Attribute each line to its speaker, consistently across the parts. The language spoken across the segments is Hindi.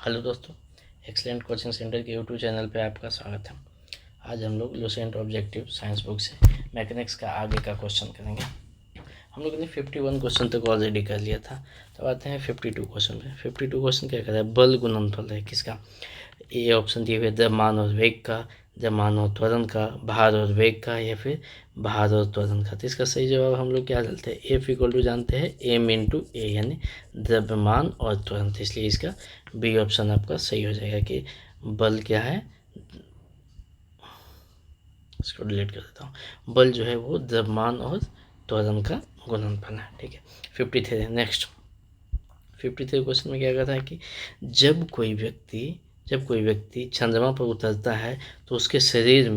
Speaker 1: हेलो दोस्तों, एक्सीलेंट कोचिंग सेंटर के यूट्यूब चैनल पे आपका स्वागत है। आज हम लोग लुसेंट ऑब्जेक्टिव साइंस बुक से मैकेनिक्स का आगे का क्वेश्चन करेंगे। हम लोगों ने 51 क्वेश्चन तक ऑलरेडी कर लिया था। तो आते हैं 52 क्वेश्चन पे। 52 क्वेश्चन क्या कर रहा है? बल गुणनफल है किसका? ए ऑप्शन दिए हुए द्रव्यमान और वेग का, द्रव्यमान और त्वरण का, भार और वेग का, या फिर भार और त्वरण का। तो इसका सही जवाब हम लोग क्या डालते हैं? एफ इक्वल टू जानते हैं एम इंटू ए, यानी द्रव्यमान और त्वरण। तो इसलिए इसका बी ऑप्शन आपका सही हो जाएगा कि बल क्या है, इसको डिलीट कर देता हूँ। बल जो है वो द्रव्यमान और त्वरण का गुणनफल है। ठीक है, 53 नेक्स्ट। 53 क्वेश्चन में क्या कहता है कि जब कोई व्यक्ति चंद्रमा पर उतरता है तो उसके शरीर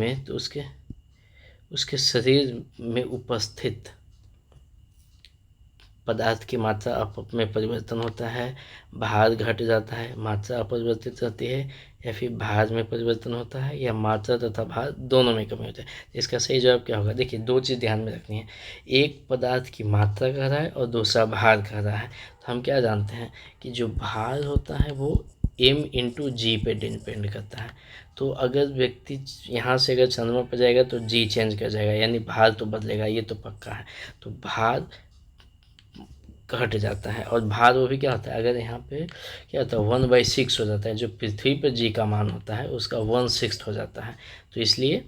Speaker 1: में उपस्थित पदार्थ की मात्रा आप में परिवर्तन होता है, भार घट जाता है, मात्रा अपरिवर्तित रहती है, या फिर भार में परिवर्तन होता है, या मात्रा तथा भार दोनों में कमी होता है। इसका सही जवाब क्या होगा? देखिए, दो चीज़ ध्यान में रखनी है। एक पदार्थ की मात्रा कह रहा है और दूसरा भार कह रहा है। तो हम क्या जानते हैं कि जो भार होता है वो m इंटू जी पे डिपेंड करता है। तो अगर व्यक्ति यहाँ से अगर चंद्रमा पर जाएगा तो जी चेंज कर जाएगा, यानी भार तो बदलेगा, ये तो पक्का है। तो भार घट जाता है, और भार वो भी क्या होता है, अगर यहाँ पे क्या होता है 1/6 हो जाता है। जो पृथ्वी पर जी का मान होता है उसका 1/6 हो जाता है। तो इसलिए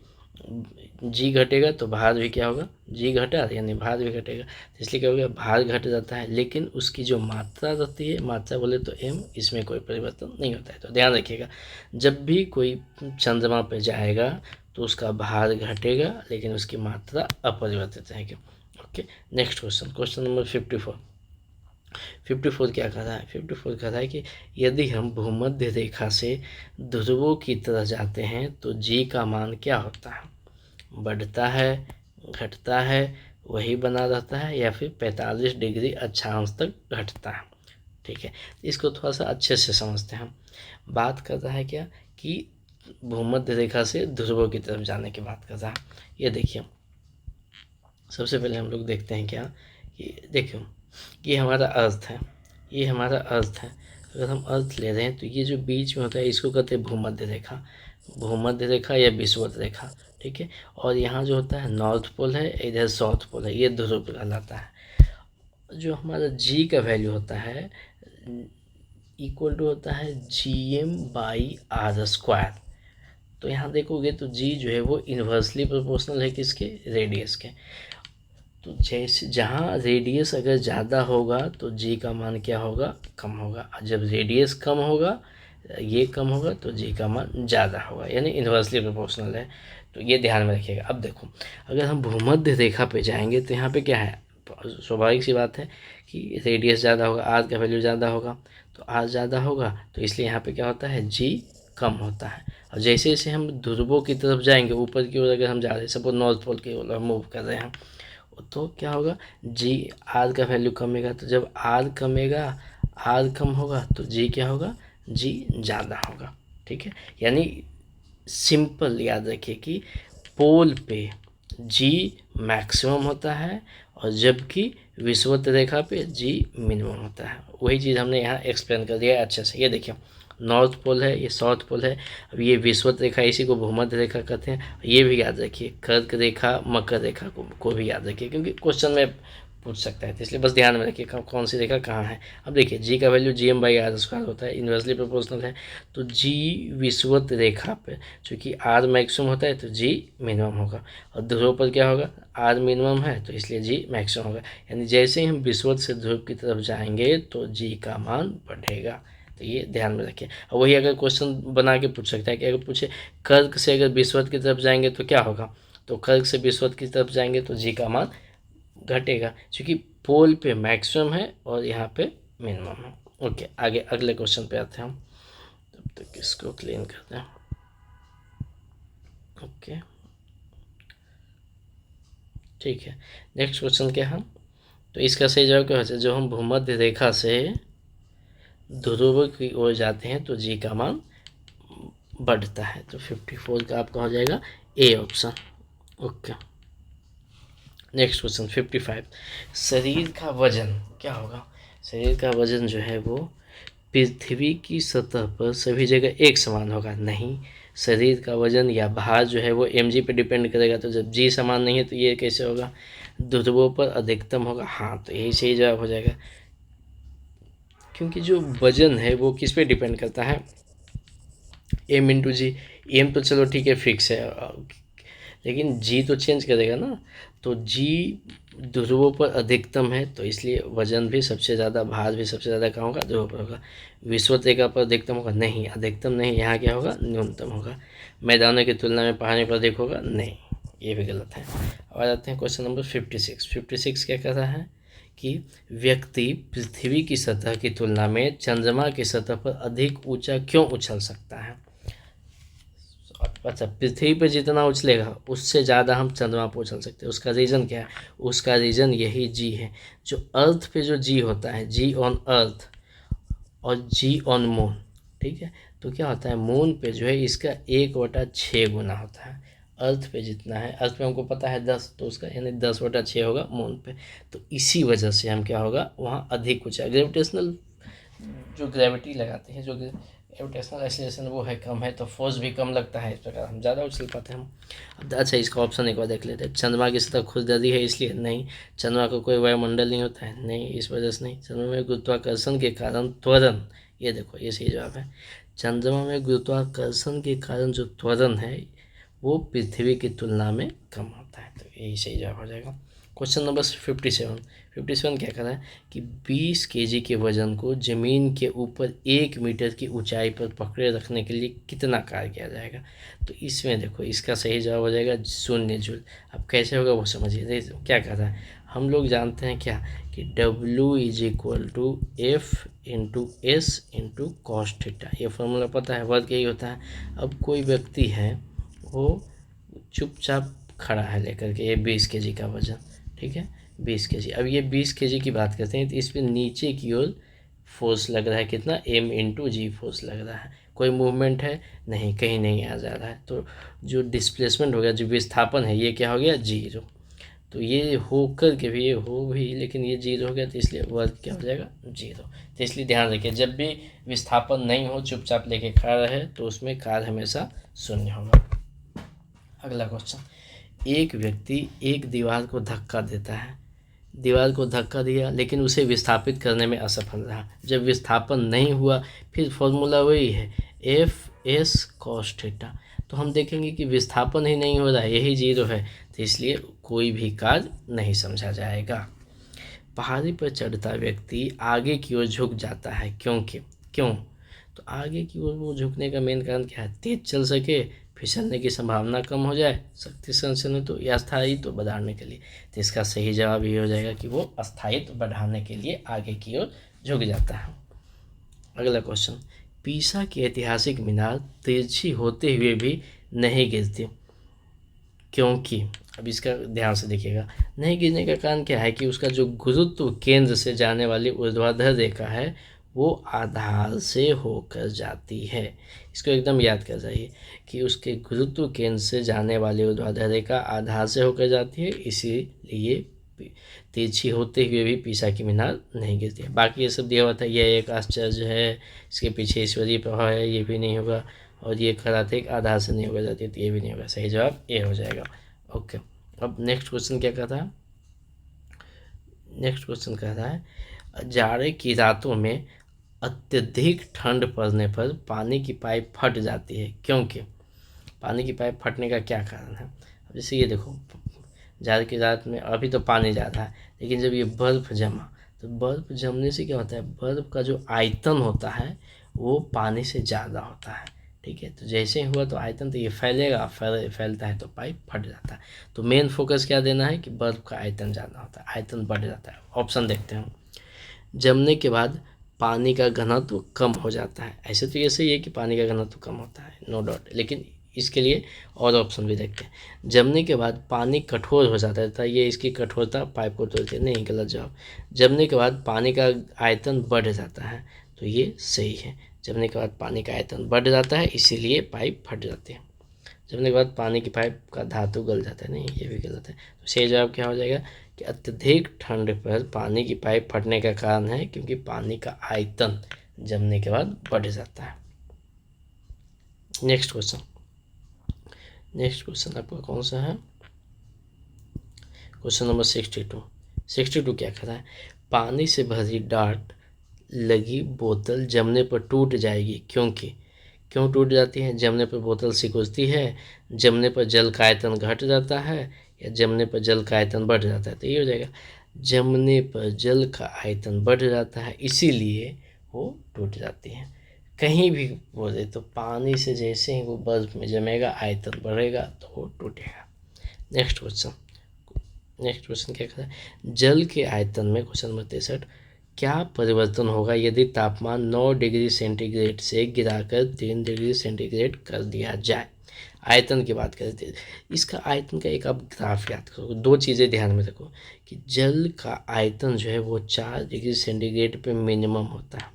Speaker 1: जी घटेगा तो भार भी क्या होगा? जी घटा यानी भार भी घटेगा। तो इसलिए क्या हो गया? भार घट जाता है, लेकिन उसकी जो मात्रा रहती है, मात्रा बोले तो एम, इसमें कोई परिवर्तन नहीं होता है। तो ध्यान रखिएगा, जब भी कोई चंद्रमा पे जाएगा तो उसका भार घटेगा लेकिन उसकी मात्रा अपरिवर्तित रहेगी। ओके, नेक्स्ट क्वेश्चन नंबर 54 क्या कह रहा है? 54 कह रहा है कि यदि हम भूमध्य रेखा से ध्रुवों की तरह जाते हैं तो जी का मान क्या होता है? बढ़ता है, घटता है, वही बना रहता है, या फिर 45 डिग्री अक्षांश तक घटता है? ठीक है, इसको थोड़ा सा अच्छे से समझते हैं। हम बात कर रहा है क्या कि भूमध्य रेखा से ध्रुवों की तरफ जाने की बात कर रहा है। ये देखिए, सबसे पहले हम लोग देखते हैं क्या कि देखियो, ये हमारा अर्थ है, ये हमारा अर्थ है। अगर हम अर्थ ले रहे हैं तो ये जो बीच में होता है इसको कहते हैं भूमध्य रेखा, भूमध्य रेखा या विषुवत रेखा। ठीक है, और यहाँ जो होता है नॉर्थ पोल है, इधर साउथ पोल है, ये ध्रुव कहलाता है। जो हमारा जी का वैल्यू होता है इक्वल टू होता है GM/r²। तो यहाँ देखोगे तो जी जो है वो इन्वर्सली प्रोपोर्शनल है किसके? रेडियस के। तो जैसे जहाँ रेडियस अगर ज़्यादा होगा तो जी का मान क्या होगा? कम होगा। जब रेडियस कम होगा, ये कम होगा, तो जी का मान ज़्यादा होगा, यानी इन्वर्सली प्रोपोर्शनल है। तो ये ध्यान में रखिएगा। अब देखो, अगर हम भूमध्य रेखा पे जाएंगे तो यहाँ पे क्या है? स्वाभाविक सी बात है कि रेडियस ज़्यादा होगा, आर का वैल्यू ज़्यादा होगा। तो आर ज़्यादा होगा तो इसलिए यहाँ पे क्या होता है? जी कम होता है। और जैसे जैसे हम ध्रुवों की तरफ जाएंगे, ऊपर की ओर अगर हम जा रहे हैं, सपोज नॉर्थ पोल की ओर मूव कर रहे हैं, तो क्या होगा? जी आर का वैल्यू कमेगा। तो जब आर कमेगा, आर कम होगा, तो जी क्या होगा? जी ज़्यादा होगा। ठीक है, यानी सिंपल याद रखिए कि पोल पे जी मैक्सिमम होता है, और जबकि विषुवत रेखा पे जी मिनिमम होता है। वही चीज़ हमने यहाँ एक्सप्लेन कर दिया है अच्छे से। ये देखिए, नॉर्थ पोल है, ये साउथ पोल है। अब ये विषुवत रेखा, इसी को भूमध्य रेखा कहते हैं। ये भी याद रखिए, कर्क रेखा, मकर रेखा को भी याद रखिए, क्योंकि क्वेश्चन में पूछ सकता है। तो इसलिए बस ध्यान में रखिए कौन सी रेखा कहाँ है। अब देखिए, जी का वैल्यू GM/r² होता है, इन्वर्सली प्रोपोर्शनल है। तो जी विषुवत रेखा पे चूँकि आर मैक्सिमम होता है तो जी मिनिमम होगा, और ध्रुव पर क्या होगा? आर मिनिमम है तो इसलिए जी मैक्सिमम होगा। यानी जैसे ही हम विषुवत से ध्रुव की तरफ जाएंगे तो जी का मान बढ़ेगा। तो ये ध्यान में रखिए। और वही अगर क्वेश्चन बना के पूछ सकता है कि अगर पूछे कर्क से अगर विषुवत की तरफ जाएंगे तो क्या होगा? तो कर्क से विषुवत की तरफ जाएंगे तो जी का मान घटेगा, क्योंकि पोल पे मैक्सिमम है और यहाँ पे मिनिमम है। ओके, आगे अगले क्वेश्चन पे आते हैं हम। तब तक इसको क्लीन करते हैं। ओके, ठीक है, नेक्स्ट क्वेश्चन क्या है? तो इसका सही जवाब क्या हो? जो हम भूमध्य रेखा से ध्रुव की ओर जाते हैं तो जी का मान बढ़ता है। तो 54 का आपका हो जाएगा A option. Okay, next question 55। शरीर का वजन क्या होगा? शरीर का वजन जो है वो पृथ्वी की सतह पर सभी जगह एक समान होगा? नहीं, शरीर का वजन या भार जो है वो mg पे डिपेंड करेगा। तो जब g समान नहीं है तो ये कैसे होगा? ध्रुवों पर अधिकतम होगा। हाँ, तो यही सही जवाब हो जाएगा, क्योंकि जो वजन है वो किस पे डिपेंड करता है? m इंटू जी। m तो चलो ठीक है फिक्स है, लेकिन जी तो चेंज करेगा ना। तो जी ध्रुवों पर अधिकतम है, तो इसलिए वजन भी सबसे ज़्यादा, भार भी सबसे ज़्यादा कहाँ होगा? ध्रुव पर होगा। विषुवत पर अधिकतम होगा? नहीं, अधिकतम नहीं, यहाँ क्या होगा? न्यूनतम होगा। मैदानों की तुलना में पहाड़ों पर अधिक होगा? नहीं, ये भी गलत है। अब आ जाते हैं क्वेश्चन नंबर 56। 56 क्या कह रहा है कि व्यक्ति पृथ्वी की सतह की तुलना में चंद्रमा की सतह पर अधिक ऊंचा क्यों उछल सकता है? अच्छा, पृथ्वी पे जितना उछलेगा उससे ज़्यादा हम चंद्रमा पर उछल सकते हैं। उसका रीज़न क्या है? उसका रीज़न यही जी है। जो अर्थ पे जो जी होता है, जी ऑन अर्थ और जी ऑन मून, ठीक है, तो क्या होता है, मून पे जो है इसका 1/6 गुना होता है। अर्थ पे जितना है, अर्थ पे हमको पता है 10, तो उसका यानी 10/6 होगा मून पे। तो इसी वजह से हम क्या होगा, वहाँ अधिक कुछ है। ग्रेविटेशनल जो ग्रेविटी लगाते हैं, जो ग्रेविटेशनल एक्सीलरेशन वो है कम है, तो फोर्स भी कम लगता है, इस प्रकार हम ज़्यादा उछल पाते हैं हम। अब अच्छा, इसका ऑप्शन एक बार देख लेते हैं। चंद्रमा की सतह खुरदरी है इसलिए? नहीं। चंद्रमा का कोई वायुमंडल नहीं होता है? नहीं, इस वजह से नहीं। चंद्रमा में गुरुत्वाकर्षण के कारण त्वरण, ये देखो ये सही जवाब है। चंद्रमा में गुरुत्वाकर्षण के कारण जो त्वरण है वो पृथ्वी की तुलना में कम होता है, तो यही सही जवाब हो जाएगा। Question number 57। 57 क्या कर रहा है कि 20 केजी के वजन को ज़मीन के ऊपर 1 मीटर की ऊंचाई पर पकड़े रखने के लिए कितना कार्य किया जाएगा? तो इसमें देखो इसका सही जवाब हो जाएगा 0 जूल। अब कैसे होगा वो समझिए। क्या कर रहा है, हम लोग जानते हैं क्या कि W = F × S × cos theta, ये फॉर्मूला पता है, वर्क यही होता है। अब कोई व्यक्ति है वो चुपचाप खड़ा है लेकर के ये 20 केजी का वजन, ठीक है, 20 केजी। अब ये 20 केजी की बात करते हैं तो इस पर नीचे की ओर फोर्स लग रहा है कितना? m × g फोर्स लग रहा है। कोई मूवमेंट है? नहीं, कहीं नहीं आ जा रहा है। तो जो डिस्प्लेसमेंट हो गया, जो विस्थापन है, ये क्या हो गया? 0। तो ये होकर के भी, ये हो भी, लेकिन ये 0 हो गया, तो इसलिए वर्क क्या हो जाएगा? 0। तो इसलिए ध्यान रखिए, जब भी विस्थापन नहीं हो, चुपचाप लेके खड़ा रहे, तो उसमें कार्य हमेशा 0 होगा। अगला क्वेश्चन, एक व्यक्ति एक दीवार को धक्का देता है। दीवार को धक्का दिया लेकिन उसे विस्थापित करने में असफल रहा। जब विस्थापन नहीं हुआ, फिर फॉर्मूला वही है F/S cos थीटा। तो हम देखेंगे कि विस्थापन ही नहीं हो रहा है, यही 0 है, तो इसलिए कोई भी कार्य नहीं समझा जाएगा। पहाड़ी पर चढ़ता व्यक्ति आगे की ओर झुक जाता है, क्यों? तो आगे की ओर वो झुकने का मेन कारण क्या है? तेज चल सके, फिसलने की संभावना कम हो जाए, शक्ति संचयन तो, या स्थायित्व बढ़ाने के लिए। तो इसका सही जवाब ये हो जाएगा कि वो स्थायित्व बढ़ाने के लिए आगे की ओर झुक जाता है। अगला क्वेश्चन, पीसा की ऐतिहासिक मीनार तिरछी होते हुए भी नहीं गिरती, क्योंकि? अब इसका ध्यान से देखिएगा। नहीं गिरने का कारण क्या है कि उसका जो गुरुत्व केंद्र से जाने वाली ऊर्ध्वाधर रेखा है वो आधार से होकर जाती है। इसको एकदम याद कर जाइए कि उसके गुरुत्व केंद्र से जाने वाली ऊर्ध्वाधर रेखा आधार से होकर जाती है, इसीलिए तिरछी होते हुए भी पीसा की मीनार नहीं गिरती है। बाकी ये सब दिया हुआ था, यह एक आश्चर्य है, इसके पीछे ईश्वरीय प्रभाव है, ये भी नहीं होगा, और ये खड़ा थे आधार से नहीं होकर जाती है, तो ये भी नहीं होगा। सही जवाब ए हो जाएगा। ओके, अब नेक्स्ट क्वेश्चन क्या कहता है? नेक्स्ट क्वेश्चन कह रहा है जाड़े की रातों में अत्यधिक ठंड पड़ने पर पानी की पाइप फट जाती है, क्योंकि? पानी की पाइप फटने का क्या कारण है? अब जैसे ये देखो, जाड़ की रात में अभी तो पानी जा रहा है, लेकिन जब ये बर्फ़ जमा, तो बर्फ़ जमने से क्या होता है, बर्फ़ का जो आयतन होता है वो पानी से ज़्यादा होता है, ठीक है। तो जैसे ही हुआ तो आयतन, तो ये फैलेगा, फैलता है तो पाइप फट जाता है। तो मेन फोकस क्या देना है कि बर्फ़ का आयतन ज़्यादा होता है, आयतन बढ़ जाता है। ऑप्शन देखते हैं। जमने के बाद पानी का घनत्व कम हो जाता है। ऐसे तो ये सही है कि पानी का घनत्व कम होता है, नो डाउट, लेकिन इसके लिए और ऑप्शन भी देखते हैं। जमने के बाद पानी कठोर हो जाता है, था ये इसकी कठोरता पाइप को तोड़ती है, नहीं, गलत जवाब। जमने के बाद पानी का आयतन बढ़ जाता है, तो ये सही है। जमने के बाद पानी का आयतन बढ़ जाता है, इसीलिए पाइप फट जाती है। जमने के बाद पानी की पाइप का धातु गल जाता है, नहीं, ये भी गलत है। तो सही जवाब क्या हो जाएगा कि अत्यधिक ठंड पर पानी की पाइप फटने का कारण है क्योंकि पानी का आयतन जमने के बाद बढ़ जाता है। नेक्स्ट क्वेश्चन आपका कौन सा है? क्वेश्चन नंबर 62 क्या कह रहा है? पानी से भरी डार्ट लगी बोतल जमने पर टूट जाएगी क्योंकि, क्यों टूट जाती है? जमने पर बोतल सिकुड़ती है, जमने पर जल का आयतन घट जाता है, या जमने पर जल का आयतन बढ़ जाता है। तो ये हो जाएगा जमने पर जल का आयतन बढ़ जाता है, इसीलिए वो टूट जाती है। कहीं भी बोले तो पानी से जैसे ही वो बर्फ में जमेगा, आयतन बढ़ेगा तो वो टूटेगा। नेक्स्ट क्वेश्चन क्या कहता है? जल के आयतन में, क्वेश्चन नंबर 63, क्या परिवर्तन होगा यदि तापमान 9 डिग्री सेंटीग्रेड से गिराकर 3 डिग्री सेंटीग्रेड कर दिया जाए? आयतन की बात करते हैं, इसका आयतन का एक आप ग्राफ याद करो। दो चीज़ें ध्यान में रखो कि जल का आयतन जो है वो 4 डिग्री सेंटीग्रेड पे मिनिमम होता है,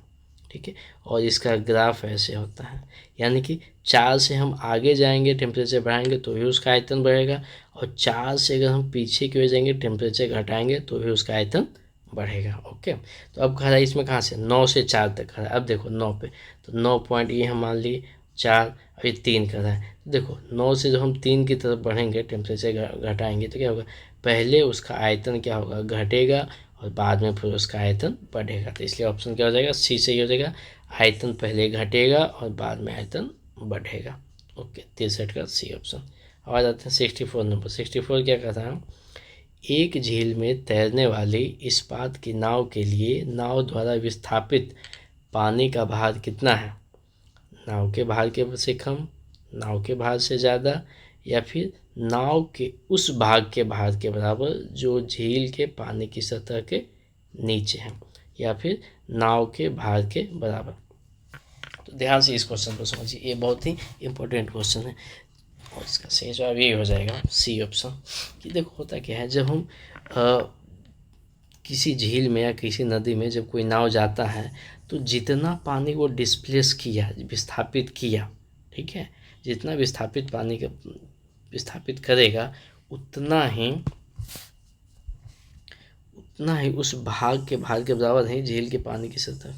Speaker 1: ठीक है, और इसका ग्राफ ऐसे होता है, यानी कि 4 से हम आगे जाएंगे, टेम्परेचर बढ़ाएंगे तो भी उसका आयतन बढ़ेगा, और 4 से अगर हम पीछे की ओर जाएंगे, टेम्परेचर घटाएंगे तो भी उसका आयतन बढ़ेगा। ओके, तो अब खड़ा है इसमें कहाँ से? 9 से 4 तक खड़ा है। अब देखो 9 पे, तो 9 पॉइंट ये हम मान लिए 4, अभी 3 कर रहा है। देखो 9 से जब हम 3 की तरफ बढ़ेंगे, टेम्परेचर घटाएंगे तो क्या होगा? पहले उसका आयतन क्या होगा? घटेगा, और बाद में फिर उसका आयतन बढ़ेगा। तो इसलिए ऑप्शन क्या हो जाएगा? सी सही हो जाएगा। आयतन पहले घटेगा और बाद में आयतन बढ़ेगा। ओके, 63 का सी ऑप्शन। अब आ जाते हैं 64 नंबर। 64 क्या कहता है? एक झील में तैरने वाली इस्पात की नाव के लिए नाव द्वारा विस्थापित पानी का भार कितना है? नाव के भार के से कम, नाव के भार से ज़्यादा, या फिर नाव के उस भाग के भार के बराबर जो झील के पानी की सतह के नीचे है, या फिर नाव के भार के बराबर। तो ध्यान से इस क्वेश्चन को समझिए, ये बहुत ही इम्पोर्टेंट क्वेश्चन है, और इसका सही जवाब ये हो जाएगा सी ऑप्शन। कि देखो होता क्या है, जब हम किसी झील में या किसी नदी में जब कोई नाव जाता है, तो जितना पानी वो डिस्प्लेस किया, विस्थापित किया, ठीक है, जितना विस्थापित पानी का विस्थापित करेगा, उतना ही उस भाग के भार के बराबर है झील के पानी की सतह।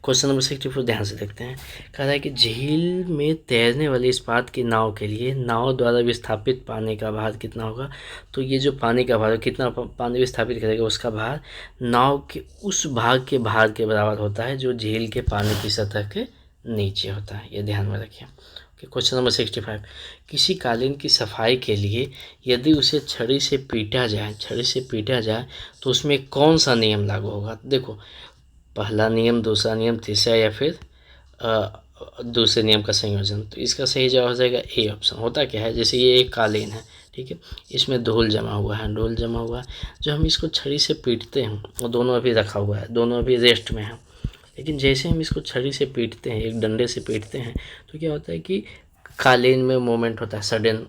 Speaker 1: क्वेश्चन नंबर 64 ध्यान से देखते हैं। कह रहा है कि झील में तैरने वाली इस्पात की नाव के लिए नाव द्वारा विस्थापित पानी का भार कितना होगा? तो ये जो पानी का भार, कितना पानी विस्थापित करेगा, उसका भार नाव के उस भाग के भार के बराबर होता है जो झील के पानी की सतह के नीचे होता है। ये ध्यान में रखिए। क्वेश्चन नंबर 65, किसी कालीन की सफाई के लिए यदि उसे छड़ी से पीटा जाए तो उसमें कौन सा नियम लागू होगा? देखो, पहला नियम, दूसरा नियम, तीसरा, या फिर दूसरे नियम का संयोजन। तो इसका सही जवाब हो जाएगा ए ऑप्शन। होता क्या है, जैसे ये एक कालीन है, ठीक है, इसमें धूल जमा हुआ है, जो हम इसको छड़ी से पीटते हैं, वो दोनों अभी रखा हुआ है, दोनों अभी रेस्ट में है, लेकिन जैसे हम इसको छड़ी से पीटते हैं, एक डंडे से पीटते हैं, तो क्या होता है कि कालीन में मूवमेंट होता है सडन,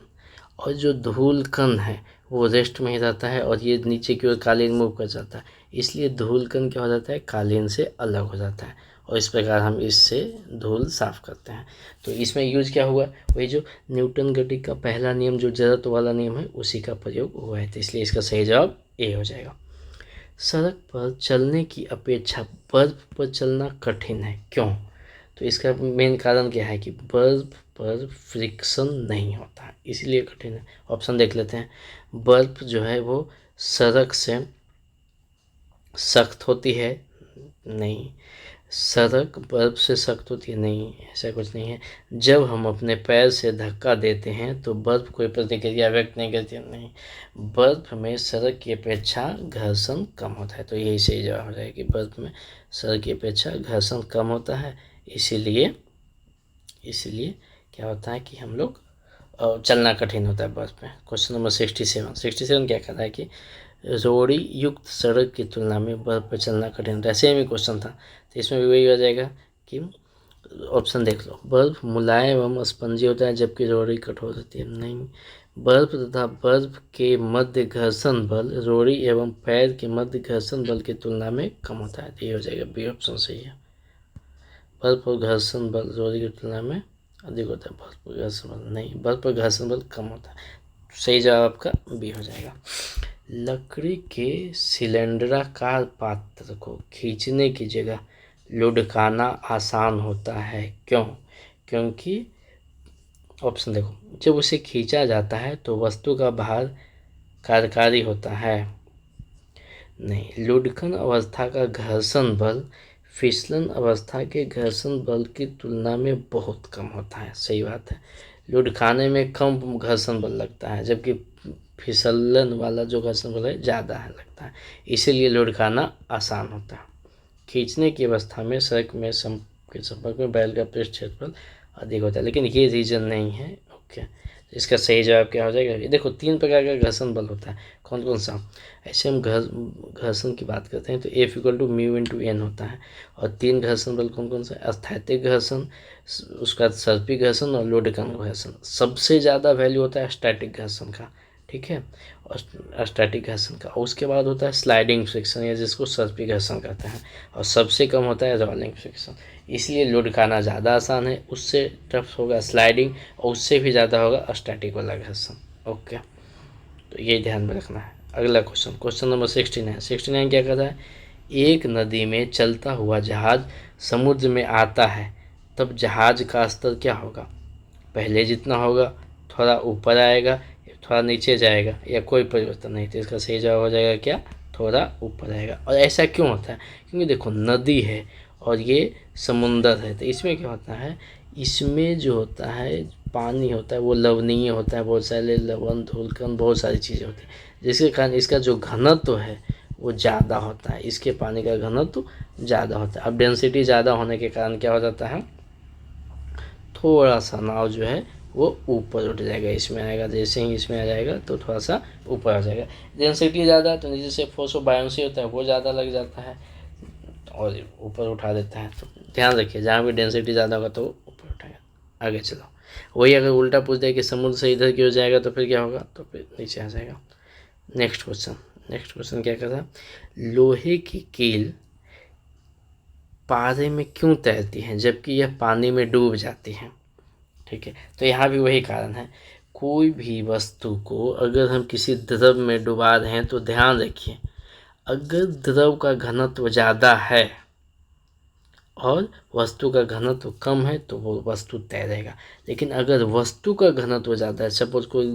Speaker 1: और जो धूल कण है वो रेस्ट में ही रहता है, और ये नीचे की ओर कालीन मूव कर जाता है, इसलिए धूल कण क्या हो जाता है? कालीन से अलग हो जाता है, और इस प्रकार हम इससे धूल साफ करते हैं। तो इसमें यूज क्या हुआ? वही जो न्यूटन गति का पहला नियम, जो जड़त्व वाला नियम है, उसी का प्रयोग हुआ है। तो इसलिए इसका सही जवाब ए हो जाएगा। सड़क पर चलने की अपेक्षा बर्फ पर चलना कठिन है, क्यों? तो इसका मेन कारण क्या है कि बर्फ पर फ्रिक्शन नहीं होता है, इसलिए कठिन है। ऑप्शन देख लेते हैं। बर्फ जो है वो सड़क से सख्त होती है, नहीं। सड़क बर्फ से सख्त होती है, नहीं, ऐसा कुछ नहीं है। जब हम अपने पैर से धक्का देते हैं तो बर्फ कोई प्रतिक्रिया व्यक्त नहीं करती है, नहीं। बर्फ में सड़क की अपेक्षा घर्षण कम होता है, तो यही सही जवाब हो जाएगा कि बर्फ में सड़क की अपेक्षा घर्षण कम होता है, इसीलिए क्या होता है कि हम लोग चलना कठिन होता है बर्फ में। क्वेश्चन नंबर 67 क्या कहता है कि रोड़ी युक्त सड़क की तुलना में बर्फ पर चलना कठिन होता है। सेम ही क्वेश्चन था, तो इसमें भी वही हो जाएगा कि ऑप्शन देख लो। बर्फ मुलायम एवं स्पंजी होता है जबकि रोड़ी कठोर होती है, नहीं। बर्फ तथा बर्फ के मध्य घर्षण बल रोड़ी एवं पैर के मध्य घर्षण बल की तुलना में कम होता है, तो ये हो जाएगा बी ऑप्शन सही है। बर्फ और घर्षण बल रोड़ी की तुलना में अधिक होता है, बर्फ पर घर्षण बल नहीं, बर्फ पर घर्षण बल कम होता है। सही जवाब आपका बी हो जाएगा। लकड़ी के सिलेंडराकार पात्र को खींचने की जगह लुढ़काना आसान होता है, क्यों? क्योंकि ऑप्शन देखो, जब उसे खींचा जाता है तो वस्तु का भार कार्यकारी होता है। नहीं, लुढ़कन अवस्था का घर्षण बल फिसलन अवस्था के घर्षण बल की तुलना में बहुत कम होता है। सही बात है, लुढ़काने में कम घर्षण बल लगता है, जबकि फिसलन वाला जो घर्षण बल है ज़्यादा है लगता है, इसीलिए लुढ़काना आसान होता है। खींचने की अवस्था में सड़क में के संपर्क में बैल का पृष्ठ क्षेत्रफल अधिक होता है, लेकिन ये रीजन नहीं है। ओके, इसका सही जवाब क्या हो जाएगा? ये देखो, 3 प्रकार का घर्षण बल होता है। कौन कौन सा? ऐसे हम घर्षण की बात करते हैं तो F = μ × N होता है। और 3 घर्षण बल कौन कौन सा? स्थैतिक घर्षण, उसका सर्पी घर्षण और लुढ़कन घर्षण। सबसे ज़्यादा वैल्यू होता है स्टैटिक घर्षण का, ठीक है, और स्टैटिक घर्षण का। उसके बाद होता है स्लाइडिंग फ्रिक्शन, या जिसको सर्पी घर्षण कहते हैं, और सबसे कम होता है रोलिंग फ्रिक्शन। इसलिए लुढ़काना ज़्यादा आसान है, उससे टफ होगा स्लाइडिंग, और उससे भी ज़्यादा होगा स्टैटिक वाला घर्षण। ओके, तो ये ध्यान में रखना है। अगला क्वेश्चन, क्वेश्चन नंबर 69 क्या कहता है? एक नदी में चलता हुआ जहाज समुद्र में आता है, तब जहाज का स्तर क्या होगा? पहले जितना होगा, थोड़ा ऊपर आएगा, थोड़ा नीचे जाएगा, या कोई परिवर्तन नहीं? तो इसका सही जवाब हो जाएगा क्या? थोड़ा ऊपर आएगा। और ऐसा क्यों होता है? क्योंकि देखो, नदी है और ये समुंदर है, तो इसमें क्या होता है, इसमें जो होता है पानी होता है वो लवणीय होता है, बहुत सारे लवण धूलकण बहुत सारी चीज़ें होती हैं, जिसके कारण इसका जो घनत्व है वो ज़्यादा होता है। इसके पानी का घनत्व ज़्यादा होता है। अब डेंसिटी ज़्यादा होने के कारण क्या हो जाता है, थोड़ा सा नाव जो है वो ऊपर उठ जाएगा, इसमें आएगा, जैसे ही इसमें आ जाएगा तो थोड़ा सा ऊपर आ जाएगा। डेंसिटी ज़्यादा तो नीचे से फोर्स ऑफ बायोंसी होता है वो ज़्यादा लग जाता है और ऊपर उठा देता है। तो ध्यान रखिए, जहाँ भी डेंसिटी ज़्यादा होगा तो ऊपर उठाएगा। आगे चलो, वही अगर उल्टा पूछ दे कि समुद्र से इधर की हो जाएगा तो फिर क्या होगा, तो फिर नीचे आ जाएगा। नेक्स्ट क्वेश्चन क्या कहता है? लोहे की कील पारे में क्यों तैरती है जबकि यह पानी में डूब जाती है? ठीक है, तो यहाँ भी वही कारण है। कोई भी वस्तु को अगर हम किसी द्रव में डुबा रहे हैं तो ध्यान रखिए, अगर द्रव का घनत्व ज़्यादा है और वस्तु का घनत्व कम है तो वो वस्तु तैरेगा। लेकिन अगर वस्तु का घनत्व ज़्यादा है, सपोज कोई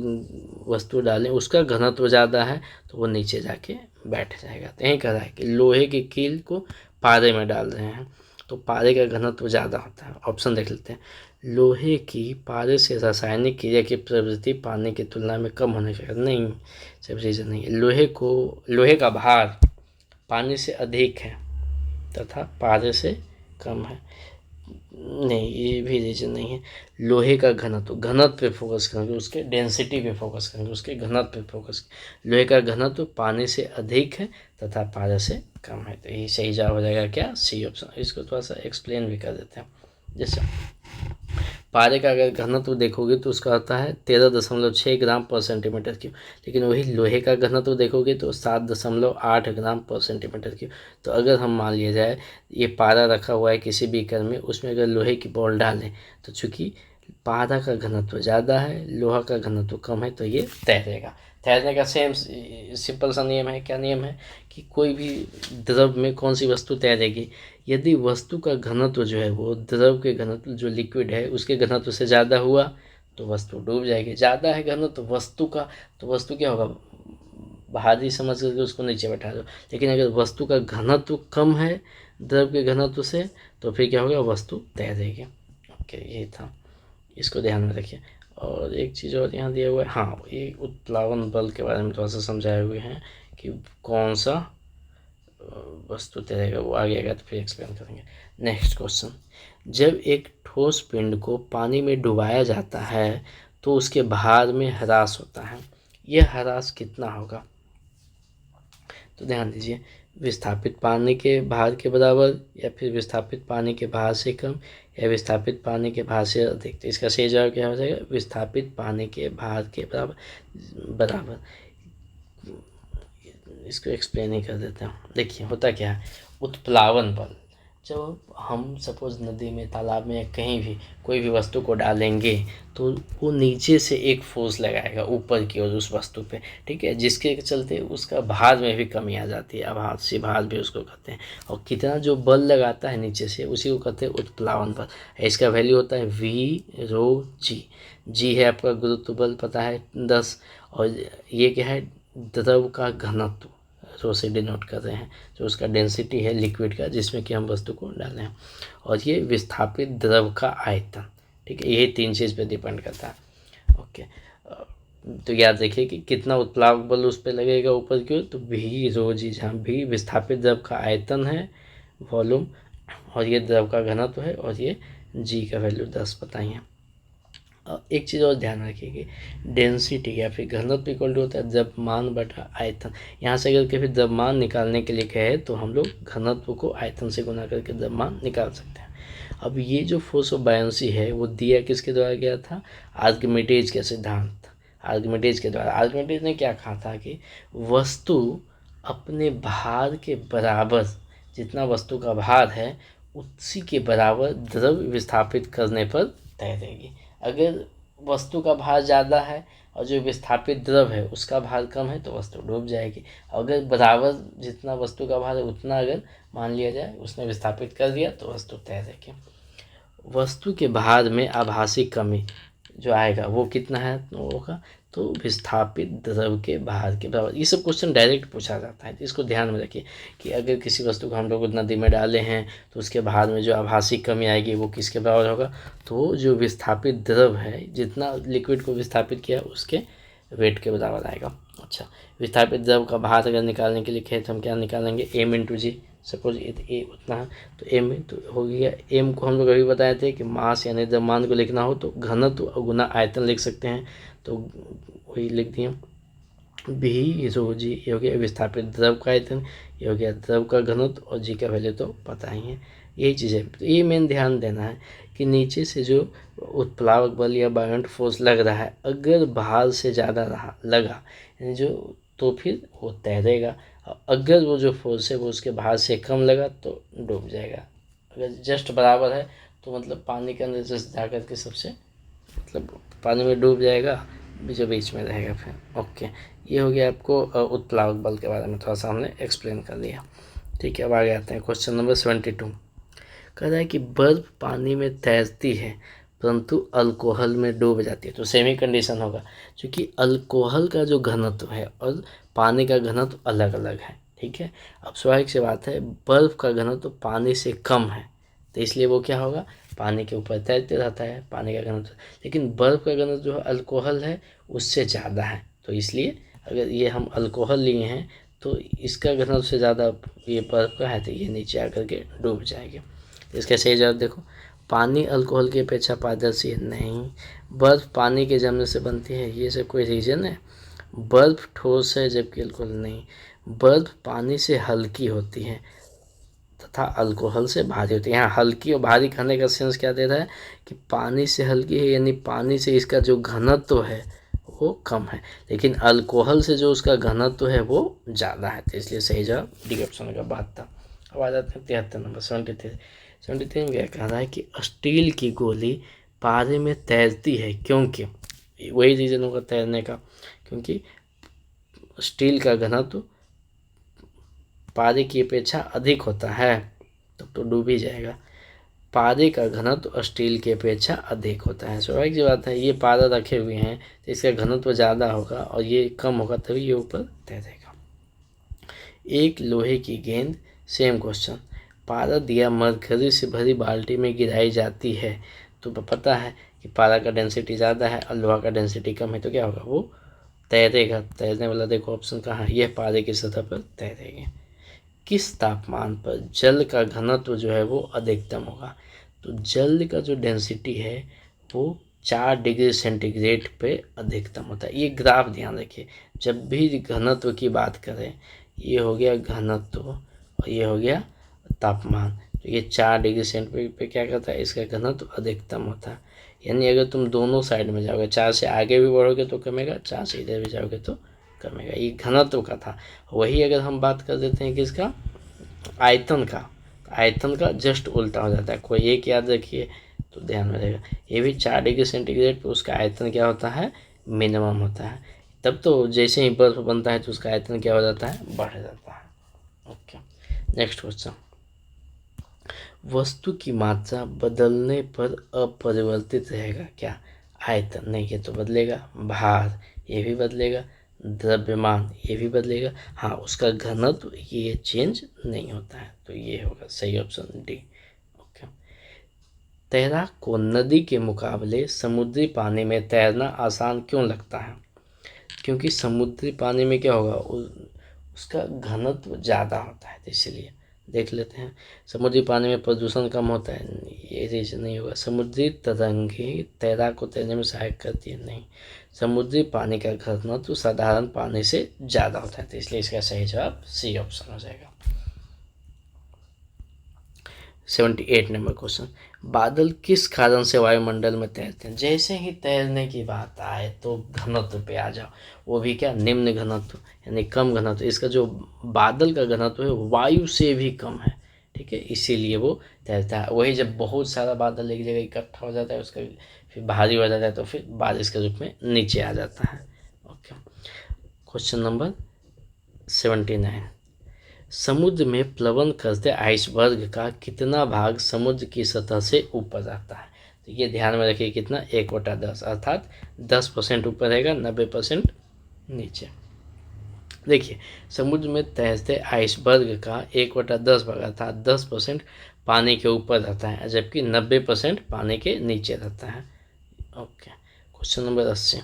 Speaker 1: वस्तु डालें, उसका घनत्व ज़्यादा है तो वो नीचे जाके बैठ जाएगा। तो यही कह रहा है कि लोहे की कील को पारे में डाल रहे हैं तो पारे का घनत्व ज़्यादा होता है। ऑप्शन देख लेते हैं। लोहे की पारे से रासायनिक क्रिया की प्रवृत्ति पानी की तुलना में कम होने के कारण नहीं, सब रीज़न नहीं है। लोहे का भार पानी से अधिक है तथा पारे से कम है, नहीं, ये भी रीजन नहीं है। लोहे का घनत्व पे फोकस करेंगे, उसके डेंसिटी पे फोकस करेंगे, उसके घनत्व पे फोकस। लोहे का घनत्व पानी से अधिक है तथा पारे से कम है, तो यही सही जवाब हो जाएगा क्या? C option. इसको थोड़ा सा एक्सप्लेन भी कर देते हैं। जैसे पारे का अगर घनत्व देखोगे तो उसका होता है 13.6 ग्राम पर सेंटीमीटर क्यूब, लेकिन वही लोहे का घनत्व देखोगे तो 7.8 ग्राम पर सेंटीमीटर क्यूब। तो अगर हम मान लिया जाए ये पारा रखा हुआ है किसी बीकर में, उसमें अगर लोहे की बॉल डालें तो चूँकि पारा का घनत्व ज़्यादा है, लोहा का घनत्व कम है, तो ये तैरेगा। तैरने का सेम सिंपल सा नियम है। क्या नियम है कि कोई भी द्रव में कौन सी वस्तु तैरेगी, यदि वस्तु का घनत्व जो है वो द्रव के घनत्व जो लिक्विड है उसके घनत्व से ज़्यादा हुआ तो वस्तु डूब जाएगी। ज़्यादा है घनत्व वस्तु का तो वस्तु क्या होगा, भारी समझ करके उसको नीचे बैठा दो। लेकिन अगर वस्तु का घनत्व कम है द्रव के घनत्व से तो फिर क्या होगा, वस्तु तैरेगी। ओके, यही था, इसको ध्यान में रखिए। और एक चीज़ और यहाँ दिया हुआ है, हाँ, ये उत्प्लावन बल के बारे में थोड़ा सा समझाए हुए हैं कि कौन सा वस्तु तैरेगा, वो आगे आएगा तो फिर एक्सप्लेन करेंगे। नेक्स्ट क्वेश्चन, जब एक ठोस पिंड को पानी में डुबाया जाता है तो उसके भार में ह्रास होता है, यह ह्रास कितना होगा? तो ध्यान दीजिए, विस्थापित पानी के भार के बराबर, या फिर विस्थापित पानी के भार से कम, या विस्थापित पानी के भार से अधिक। तो इसका सही जवाब क्या हो जाएगा? विस्थापित पानी के भार के बराबर। इसको एक्सप्लेन ही कर देता हूँ। देखिए होता क्या है, उत्प्लावन बल, जब हम सपोज़ नदी में, तालाब में या कहीं भी कोई भी वस्तु को डालेंगे तो वो नीचे से एक फोर्स लगाएगा ऊपर की ओर उस वस्तु पे, ठीक है, जिसके चलते उसका भार में भी कमी आ जाती है, आभासी भार भी उसको कहते हैं। और कितना जो बल लगाता है नीचे से उसी को कहते हैं उत्प्लावन बल। इसका वैल्यू होता है V ρ G। जी है आपका गुरुत्व बल पता है 10, और ये क्या है, द्रव का घनत्व, रो से डिनोट कर रहे हैं, जो उसका डेंसिटी है लिक्विड का जिसमें कि हम वस्तु को डालें हैं, और ये विस्थापित द्रव का आयतन, ठीक है, यही 3 चीज़ पे डिपेंड करता है। ओके, तो याद रखिए कि कितना उत्प्लावक बल उस पर लगेगा ऊपर की ओर, तो V ρ G, जहाँ भी विस्थापित द्रव का आयतन है, वॉल्यूम, और ये द्रव का घनत्व है, और ये G का वैल्यू 10 पता ही है। एक चीज़ और ध्यान रखिए कि डेंसिटी या फिर घनत्व इक्वल टू होता है द्रव्यमान बटा आयतन। यहाँ से अगर कभी द्रव्यमान निकालने के लिए कहे तो हम लोग घनत्व को आयतन से गुना करके द्रव्यमान निकाल सकते हैं। अब ये जो फोर्स ऑफ बायोंसी है वो दिया किसके द्वारा गया था, आर्किमिडीज के सिद्धांत, आर्किमिडीज के द्वारा। आर्किमिडीज ने क्या कहा था कि वस्तु अपने भार के बराबर, जितना वस्तु का भार है उसी के बराबर द्रव विस्थापित करने पर तैरेगी। अगर वस्तु का भार ज़्यादा है और जो विस्थापित द्रव है उसका भार कम है तो वस्तु डूब जाएगी। अगर बराबर जितना वस्तु का भार है उतना अगर मान लिया जाए उसने विस्थापित कर दिया तो वस्तु तैरेगी। वस्तु के भार में आभासी कमी जो आएगा वो कितना है होगा, तो विस्थापित द्रव के भार के बराबर। ये सब क्वेश्चन डायरेक्ट पूछा जाता है, तो इसको ध्यान में रखिए कि अगर किसी वस्तु को हम लोग नदी में डाले हैं तो उसके भार में जो आभासी कमी आएगी वो किसके बराबर होगा, तो जो विस्थापित द्रव है, जितना लिक्विड को विस्थापित किया उसके वेट के बराबर आएगा। अच्छा, विस्थापित द्रव का भार अगर निकालने के लिए कहें तो हम क्या निकालेंगे, m×g। सपोज ए उतना है तो m तो हो गया, m को हम लोग अभी बताए थे कि मास यानी द्रव्यमान को लिखना हो तो घनत्व गुना आयतन लिख सकते हैं, तो वही लिख दिए V ρ G। ये हो गया विस्थापित द्रव का आयतन, ये हो गया द्रव का घनत्व, और जी का वैल्यू तो पता ही है। यही चीज़ें तो ये मेन ध्यान देना है कि नीचे से जो उत्प्लावक बल या बायोंट फोर्स लग रहा है अगर भार से ज़्यादा लगा यानी जो, तो फिर वो तैरेगा। अगर वो जो फोर्स है वो उसके भार से कम लगा तो डूब जाएगा। अगर जस्ट बराबर है तो मतलब पानी के अंदर जस्ट जा कर के सबसे मतलब पानी में डूब जाएगा, बीचों बीच में रहेगा फिर। ओके, ये हो गया आपको उत्प्लावक बल के बारे में थोड़ा सा हमने एक्सप्लेन कर दिया। ठीक है, अब आगे आते हैं क्वेश्चन नंबर 72। कह रहा है कि बर्फ पानी में तैरती है परंतु अल्कोहल में डूब जाती है, तो सेम ही कंडीशन होगा क्योंकि अल्कोहल का जो घनत्व है और पानी का घनत्व अलग अलग है। ठीक है, अब स्वाभाविक सी बात है बर्फ़ का घनत्व पानी से कम है तो इसलिए वो क्या होगा, पानी के ऊपर तैरते रहता है पानी का घनत्व, लेकिन बर्फ़ का घनत्व जो अल्कोहल है उससे ज़्यादा है, तो इसलिए अगर ये हम अल्कोहल लिए हैं तो इसका घनत्व से ज़्यादा ये बर्फ़ का है तो ये नीचे आकर के डूब जाएगी। इसका सही जवाब देखो, पानी अल्कोहल की अपेक्षा पारदर्शी है नहीं, बर्फ़ पानी के जमने से बनती है, ये सब कोई रीज़न है। बर्फ़ ठोस है जबकि अल्कोहल नहीं, बर्फ़ पानी से हल्की होती है तथा अल्कोहल से भारी होती है। यहाँ हल्की और भारी कहने का सेंस क्या दे रहा है कि पानी से हल्की है यानी पानी से इसका जो घनत्व है वो कम है, लेकिन अल्कोहल से जो उसका घनत्व है वो ज़्यादा है, तो इसलिए सही जवाब डी ऑप्शन का बात था। अब आ जाते हैं 73 नंबर 73 में क्या कह रहा है कि स्टील की गोली पानी में तैरती है क्योंकि, वही रीज़न होगा तैरने का, क्योंकि स्टील का घनत्व पानी की अपेक्षा अधिक होता है, तब तो डूब ही जाएगा। पारे का घनत्व स्टील की अपेक्षा अधिक होता है। स्वाभाविक सी बात है, ये पारा रखे हुए हैं तो इसका घनत्व ज़्यादा होगा और ये कम होगा तभी ये ऊपर तैरेगा। एक लोहे की गेंद, सेम क्वेश्चन, पारा दिया मरकरी से भरी बाल्टी में गिराई जाती है तो पता है कि पारा का डेंसिटी ज़्यादा है और लोहा का डेंसिटी कम है, तो क्या होगा, वो तैरेगा। तैरने वाला देखो ऑप्शन कहाँ है, यह पारे की सतह पर तैरेगी। किस तापमान पर जल का घनत्व जो है वो अधिकतम होगा, तो जल का जो डेंसिटी है वो 4 डिग्री सेंटीग्रेड पे अधिकतम होता है। ये ग्राफ ध्यान रखिए, जब भी घनत्व की बात करें, ये हो गया घनत्व और ये हो गया तापमान, तो ये 4 डिग्री सेंटीग्रेड पे क्या करता है, इसका घनत्व अधिकतम होता है। यानी अगर तुम दोनों साइड में जाओगे, 4 से आगे भी बढ़ोगे तो कमेगा, 4 से इधर भी जाओगे तो कमेगा। ये घनत्व का था। वही अगर हम बात कर देते हैं किसका, आयतन का, आयतन का जस्ट उल्टा हो जाता है। कोई एक याद रखिए तो ध्यान में रहेगा, ये भी 4 डिग्री सेंटीग्रेड पर उसका आयतन क्या होता है, मिनिमम होता है। तब तो जैसे ही बर्फ बनता है तो उसका आयतन क्या हो जाता है, बढ़ जाता है। ओके, नेक्स्ट क्वेश्चन, वस्तु की मात्रा बदलने पर अपरिवर्तित रहेगा क्या, आयतन, नहीं ये तो बदलेगा, भार ये भी बदलेगा, द्रव्यमान ये भी बदलेगा, हाँ उसका घनत्व ये चेंज नहीं होता है, तो ये होगा सही ऑप्शन डी। ओके, तैराक को नदी के मुकाबले समुद्री पानी में तैरना आसान क्यों लगता है, क्योंकि समुद्री पानी में क्या होगा, उसका घनत्व ज़्यादा होता है, तो इसीलिए देख लेते हैं। समुद्री पानी में प्रदूषण कम होता है, ये रीजन नहीं होगा। समुद्री तरंगें तैराक को तैरने में सहायक करती है, नहीं। समुद्री पानी का घनत्व साधारण पानी से ज़्यादा होता है, तो इसलिए इसका सही जवाब सी ऑप्शन हो जाएगा। 78 नंबर क्वेश्चन, बादल किस कारण से वायुमंडल में तैरते हैं, जैसे ही तैरने की बात आए तो घनत्व पे आ जाओ, वो भी क्या, निम्न घनत्व यानी कम घनत्व। इसका जो बादल का घनत्व है वायु से भी कम है, ठीक है, इसीलिए वो तैरता है। वही जब बहुत सारा बादल एक जगह इकट्ठा हो जाता है, उसका फिर भारी हो जाता है तो फिर बारिश के रूप में नीचे आ जाता है। ओके, क्वेश्चन नंबर 79, समुद्र में प्लवन करते आइसबर्ग का कितना भाग समुद्र की सतह से ऊपर रहता है, तो ये ध्यान में रखिए कितना, 1/10, अर्थात 10% ऊपर रहेगा, 90% नीचे। देखिए समुद्र में तैरते आइसबर्ग का 1/10 भाग अर्थात 10% पानी के ऊपर रहता है, जबकि 90% पानी के नीचे रहता है। ओके, क्वेश्चन नंबर 80,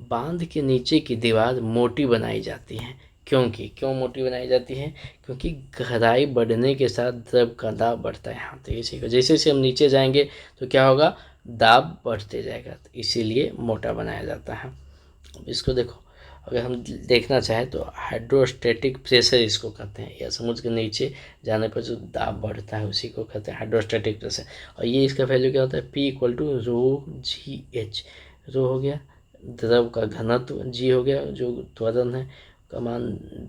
Speaker 1: बांध के नीचे की दीवार मोटी बनाई जाती है, क्यों मोटी बनाई जाती है, क्योंकि गहराई बढ़ने के साथ द्रव का दाब बढ़ता है। हाँ तो इसी को जैसे जैसे हम नीचे जाएंगे तो क्या होगा, दाब बढ़ते जाएगा, तो इसीलिए मोटा बनाया जाता है। अब इसको देखो, अगर हम देखना चाहें तो हाइड्रोस्टैटिक प्रेशर इसको कहते हैं, या समुद्र के नीचे जाने पर जो दाब बढ़ता है उसी को कहते हैं हाइड्रोस्टैटिक प्रेशर। और ये इसका वैल्यू क्या होता है, P=ρ/G/H। रो हो गया द्रव का घनत्व, जी हो गया जो त्वरण है का मान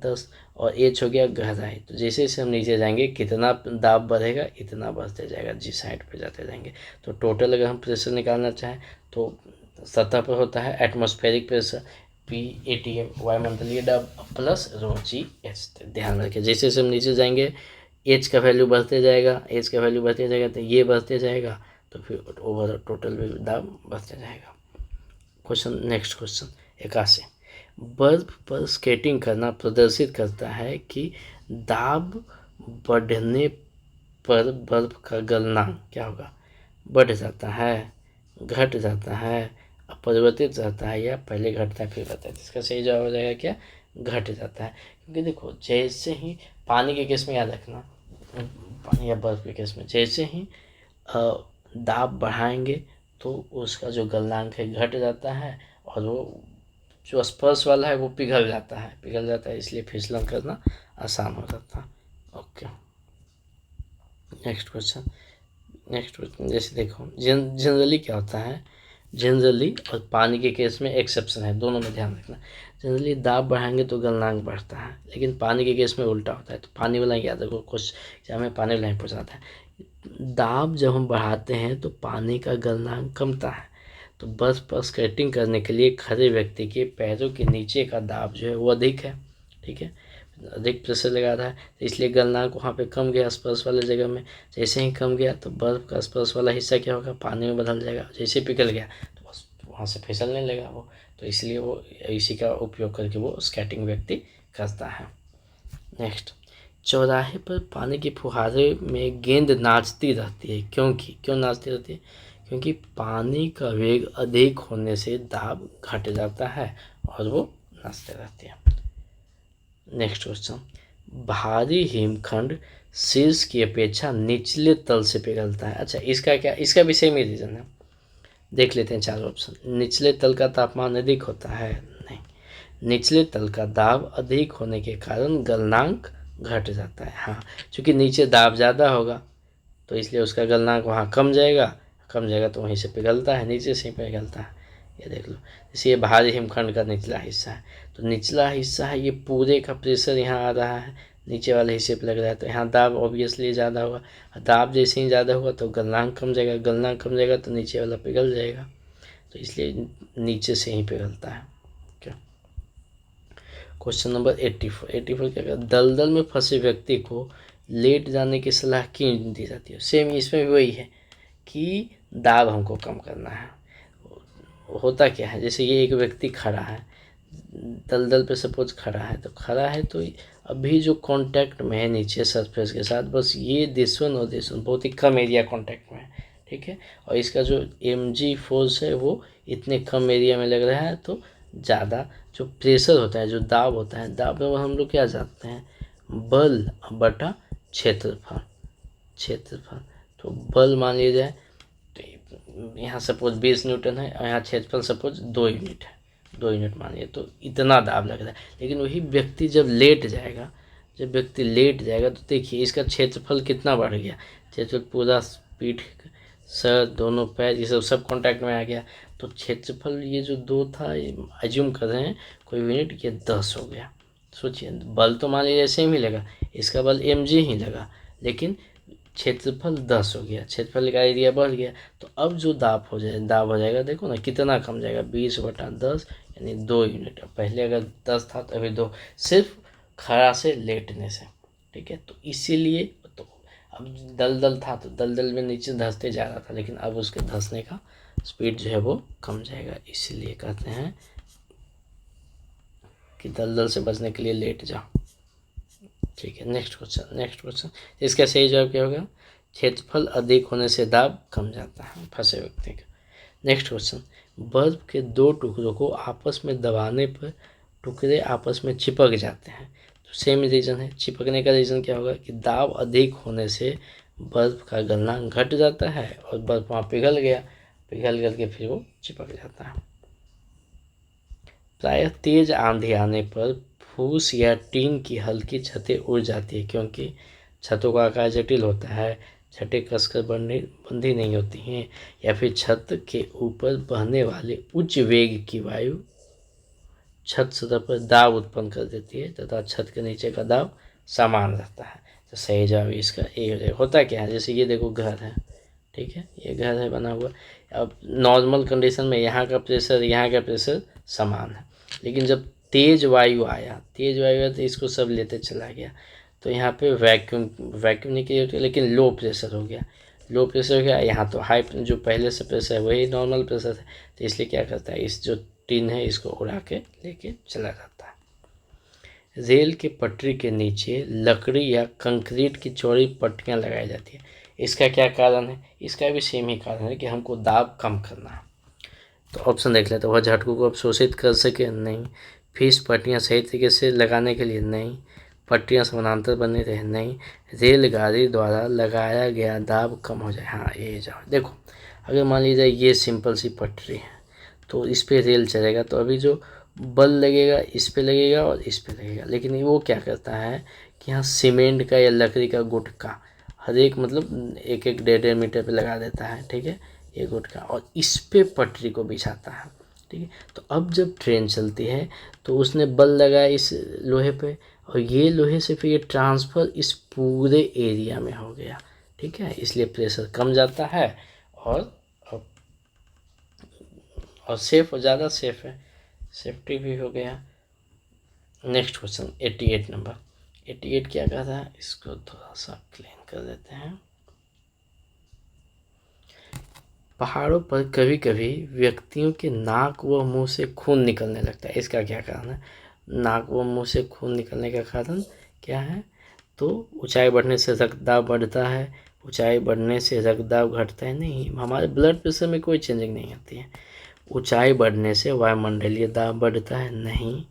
Speaker 1: 10, और एच हो गया गहराई। तो जैसे जैसे हम नीचे जाएंगे कितना दाब बढ़ेगा इतना बढ़ते जाएगा, जी साइड पे जाते जाएंगे। तो टोटल अगर हम प्रेशर निकालना चाहें तो सतह पर होता है एटमॉस्फेरिक प्रेशर PATM, वायुमंडलीय दाब, प्लस ρ/G/H। ध्यान रखिए जैसे जैसे हम नीचे जाएंगे एच का वैल्यू बढ़ते जाएगा, एच का वैल्यू बढ़ते जाएगा तो ये बढ़ते जाएगा, तो फिर ओवर टोटल दाब बढ़ते जाएगा। क्वेश्चन, नेक्स्ट क्वेश्चन 81, बर्फ पर स्केटिंग करना प्रदर्शित करता है कि दाब बढ़ने पर बर्फ का गलनांक क्या होगा, बढ़ जाता है, घट जाता है, अपरिवर्तित रहता है, या पहले घटता है फिर बढ़ता है। इसका सही जवाब हो जाएगा क्या, घट जाता है। क्योंकि देखो जैसे ही पानी के केस में याद रखना, पानी या बर्फ के केस में जैसे ही दाब बढ़ाएंगे तो उसका जो गलनांक है घट जाता है, और वो जो स्पर्श वाला है वो पिघल जाता है, इसलिए फिसलन करना आसान हो जाता है। ओके, नेक्स्ट क्वेश्चन जैसे देखो जनरली क्या होता है, जनरली और पानी के केस में एक्सेप्शन है, दोनों में ध्यान रखना। जनरली दाब बढ़ाएंगे तो गलनांक बढ़ता है, लेकिन पानी के केस में उल्टा होता है। तो पानी वाला याद रखो, कुछ हमें पानी वाला ही पूछाता है। दाब जब हम बढ़ाते हैं तो पानी का गलनांक कमता है, तो बर्फ पर स्केटिंग करने के लिए खड़े व्यक्ति के पैरों के नीचे का दाब जो है वो अधिक है, ठीक है, अधिक प्रेशर लगा रहा है, तो इसलिए गलनांक वहाँ पे कम गया स्पर्श वाले जगह में। जैसे ही कम गया तो बर्फ का स्पर्श वाला हिस्सा क्या होगा, पानी में बदल जाएगा, जैसे पिघल गया तो बस वहाँ से फिसलने लगा वो, तो इसलिए वो इसी का उपयोग करके वो स्केटिंग व्यक्ति करता है। नेक्स्ट, चौराहे पर पानी की फुहारे में गेंद नाचती रहती है, क्यों नाचती रहती है, क्योंकि पानी का वेग अधिक होने से दाब घट जाता है और वो नाचते रहती है। नेक्स्ट क्वेश्चन, भारी हिमखंड शीर्ष की अपेक्षा निचले तल से पिघलता है। अच्छा इसका क्या, इसका भी सेम ही रीजन है, देख लेते हैं चारों ऑप्शन। निचले तल का तापमान अधिक होता है, नहीं। निचले तल का दाब अधिक होने के कारण गलनांक घट जाता है, हाँ, क्योंकि नीचे दाब ज़्यादा होगा तो इसलिए उसका गलनांक वहाँ कम जाएगा तो वहीं से पिघलता है, नीचे से ही पिघलता है। ये देख लो, जैसे ये भारी हिमखंड का निचला हिस्सा है, तो निचला हिस्सा है, ये पूरे का प्रेशर यहाँ आ रहा है नीचे वाले हिस्से पे लग रहा है, तो यहाँ दाब ऑब्वियसली ज़्यादा होगा। दाब जैसे ही ज़्यादा होगा तो गलनांक कम जाएगा, गलनांक कम जाएगा तो नीचे वाला पिघल जाएगा, तो इसलिए नीचे से ही पिघलता है। क्या क्वेश्चन नंबर 84 क्या कहता है, दलदल में फंसे व्यक्ति को लेट जाने की सलाह क्यों दी जाती है। सेम इसमें भी वही है कि दाब हमको कम करना है। होता क्या है, जैसे ये एक व्यक्ति खड़ा है दलदल पे, सपोज खड़ा है, तो अभी जो कांटेक्ट में है नीचे सरफेस के साथ, बस ये दिस वन और दिस वन बहुत ही कम एरिया कांटेक्ट में है, ठीक है। और इसका जो mg फोर्स है वो इतने कम एरिया में लग रहा है, तो ज़्यादा जो प्रेशर होता है, जो दाब होता है, दाब में हम लोग क्या जानते हैं, बल बटा क्षेत्रफल। तो बल मान लिया जाए तो यहाँ सपोज 20 न्यूटन है और यहाँ क्षेत्रफल सपोज 2 यूनिट है, 2 यूनिट मानिए, तो इतना दाब लग रहा है। लेकिन वही व्यक्ति जब लेट जाएगा तो देखिए इसका क्षेत्रफल कितना बढ़ गया, क्षेत्रफल पूरा पीठ, सर, दोनों पैर, ये सब कांटेक्ट में आ गया, तो क्षेत्रफल ये जो 2 था, एज्यूम कर रहे हैं कोई यूनिट, ये 10 हो गया। सोचिए, बल तो मान लीजिए सेम ही लगा, इसका बल mg ही लगा, लेकिन क्षेत्रफल 10 हो गया, क्षेत्रफल का एरिया बढ़ गया, तो अब जो दाब हो जाएगा, देखो ना कितना कम जाएगा, 20/10 यानी 2 यूनिट। पहले अगर 10 था तो अभी 2, सिर्फ खड़ा से लेटने से, ठीक है। तो इसीलिए तो अब दलदल था तो दलदल में नीचे धंसते जा रहा था, लेकिन अब उसके धंसने का स्पीड जो है वो कम जाएगा, इसीलिए कहते हैं कि दलदल से बचने के लिए लेट जाओ, ठीक है। नेक्स्ट क्वेश्चन, इसका सही जवाब क्या होगा, क्षेत्रफल अधिक होने से दाब कम जाता है फंसे व्यक्ति का। नेक्स्ट क्वेश्चन, बर्फ के 2 टुकड़ों को आपस में दबाने पर टुकड़े आपस में चिपक जाते हैं, तो सेम रीज़न है। चिपकने का रीज़न क्या होगा कि दाब अधिक होने से बर्फ का गलनांक घट जाता है और बर्फ वहाँ पिघल के फिर वो चिपक जाता है। प्रायः तेज आंधी आने पर फूस या टीन की हल्की छतें उड़ जाती है, क्योंकि छतों का आकार जटिल होता है, छतें कसकर बंधी नहीं होती हैं, या फिर छत के ऊपर बहने वाले उच्च वेग की वायु छत सतह पर दाब उत्पन्न कर देती है तथा छत के नीचे का दाब समान रहता है। तो सही जवाब इसका ए हो जाएगा। होता क्या है, जैसे ये देखो घर है, ठीक है, ये घर है बना हुआ, अब नॉर्मल कंडीशन में यहाँ का प्रेशर समान है, लेकिन जब तेज वायु आया तो इसको सब लेते चला गया, तो यहाँ पे वैक्यूम नहीं क्रिएट होती, लेकिन लो प्रेशर हो गया। यहाँ तो हाई, जो पहले से प्रेशर है वही नॉर्मल प्रेशर है, तो इसलिए क्या करता है, इस जो टीन है इसको उड़ा के लेके चला जाता है। रेल के पटरी के नीचे लकड़ी या कंक्रीट की चौड़ी पट्टियाँ लगाई जाती है, इसका क्या कारण है, इसका भी सेम ही कारण है कि हमको दाब कम करना है। तो ऑप्शन देख लेते, वह झटकों को अवशोषित कर सके, नहीं। फिश पट्टियाँ सही तरीके से लगाने के लिए, नहीं। पट्टियाँ समानांतर बनी रहे, नहीं। रेलगाड़ी द्वारा लगाया गया दाब कम हो जाए, हाँ ये जाओ। देखो अगर मान लीजिए ये सिंपल सी पटरी है तो इस पर रेल चलेगा, तो अभी जो बल लगेगा इस पे लगेगा और इस पे लगेगा, लेकिन वो क्या करता है कि यहाँ सीमेंट का या लकड़ी का गुटका हर एक मतलब 1-1 मीटर पे लगा देता है, ठीक है, ये गुटका, और इस पे पटरी को बिछाता है, ठीक है। तो अब जब ट्रेन चलती है तो उसने बल लगाया इस लोहे पे, और ये लोहे से फिर ये ट्रांसफ़र इस पूरे एरिया में हो गया, ठीक है, इसलिए प्रेशर कम जाता है और सेफ और ज़्यादा सेफ है, सेफ्टी भी हो गया। नेक्स्ट क्वेश्चन 88 नंबर, 88 क्या कहता है, इसको थोड़ा सा क्लीन कर देते हैं। पहाड़ों पर कभी कभी व्यक्तियों के नाक व मुंह से खून निकलने लगता है, इसका क्या कारण है, नाक व मुंह से खून निकलने का कारण क्या है, तो ऊंचाई बढ़ने से रक्तदाब बढ़ता है, ऊंचाई बढ़ने से रक्तदाब घटता है, नहीं, हमारे ब्लड प्रेशर में कोई चेंजिंग नहीं आती है। ऊंचाई बढ़ने से वायुमंडलीय दाब बढ़ता है, नहीं।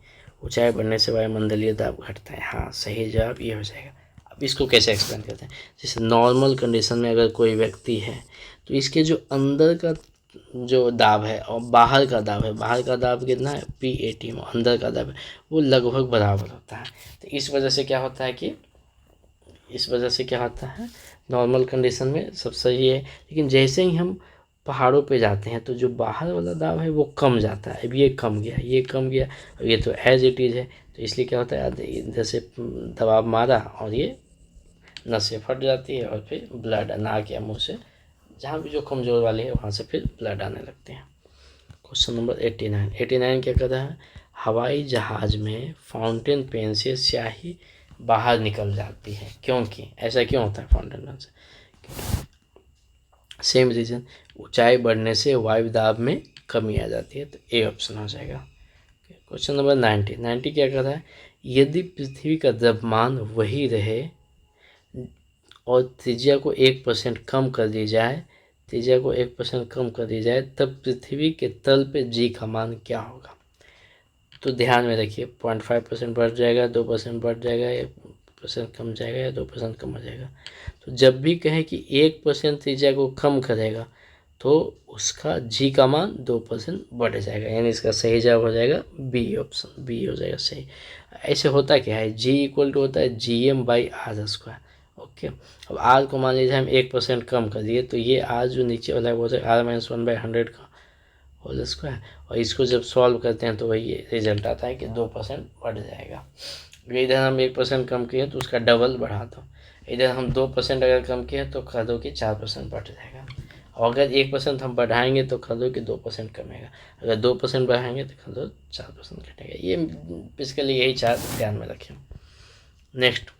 Speaker 1: ऊंचाई बढ़ने से वायुमंडलीय दाब घटता है, हाँ सही जवाब ये हो जाएगा। अब इसको कैसे एक्सप्लेन करते हैं, जैसे नॉर्मल कंडीशन में अगर कोई व्यक्ति है तो इसके जो अंदर का जो दाब है और बाहर का दाब कितना है, P80, अंदर का दाब है वो लगभग बराबर होता है। तो इस वजह से क्या होता है नॉर्मल कंडीशन में सब सही है, लेकिन जैसे ही हम पहाड़ों पे जाते हैं तो जो बाहर वाला दाब है वो कम जाता है। अब ये कम गया, ये कम गया, और ये तो एज इट इज़ है, तो इसलिए क्या होता है, इधर से दबाव मारा और ये नसें फट जाती है और फिर ब्लड नाक या मुँह से जहाँ भी जो कमज़ोर वाली है वहाँ से फिर ब्लड आने लगते हैं। क्वेश्चन नंबर 89 क्या कहता है, हवाई जहाज़ में फाउंटेन पेन से स्याही बाहर निकल जाती है, क्योंकि ऐसा क्यों होता है फाउंटेन पेन से? सेम रीज़न, ऊंचाई बढ़ने से वायु दाब में कमी आ जाती है, तो ए ऑप्शन हो जाएगा। क्वेश्चन नंबर 90 क्या कहता है, यदि पृथ्वी का द्रव्यमान वही रहे और त्रिज्या को 1% कम कर दी जाए, त्रिज्या को 1% कम कर दी जाए, तब पृथ्वी के तल पे जी का मान क्या होगा? तो ध्यान में रखिए, 0.5% बढ़ जाएगा, 2% बढ़ जाएगा, 1% कम जाएगा या 2% कम हो जाएगा। तो जब भी कहें कि 1% त्रिज्या को कम करेगा तो उसका जी का मान 2% बढ़ जाएगा, यानी इसका सही जवाब हो जाएगा बी ऑप्शन, बी हो जाएगा सही। ऐसे होता क्या है, जी इक्वल टू होता है GM/r²। ओके, अब आर को मान लीजिए हम 1% कम कर दिए, तो ये आर जो नीचे वाला है वो हो जाएगा R-1/100 का होल स्क्वायर, और इसको जब सॉल्व करते हैं तो वही रिजल्ट आता है कि 2% बढ़ जाएगा। इधर हम 1% कम किए तो उसका डबल बढ़ा दो, इधर हम 2% अगर कम किए तो कह दो कि 4% बढ़ जाएगा, और अगर 1% हम बढ़ाएंगे तो कह दो कि 2% कमेगा, अगर 2% बढ़ाएंगे तो कह दो 4% घटेगा। ये बेसिकली यही चार ध्यान में रखें। नेक्स्ट,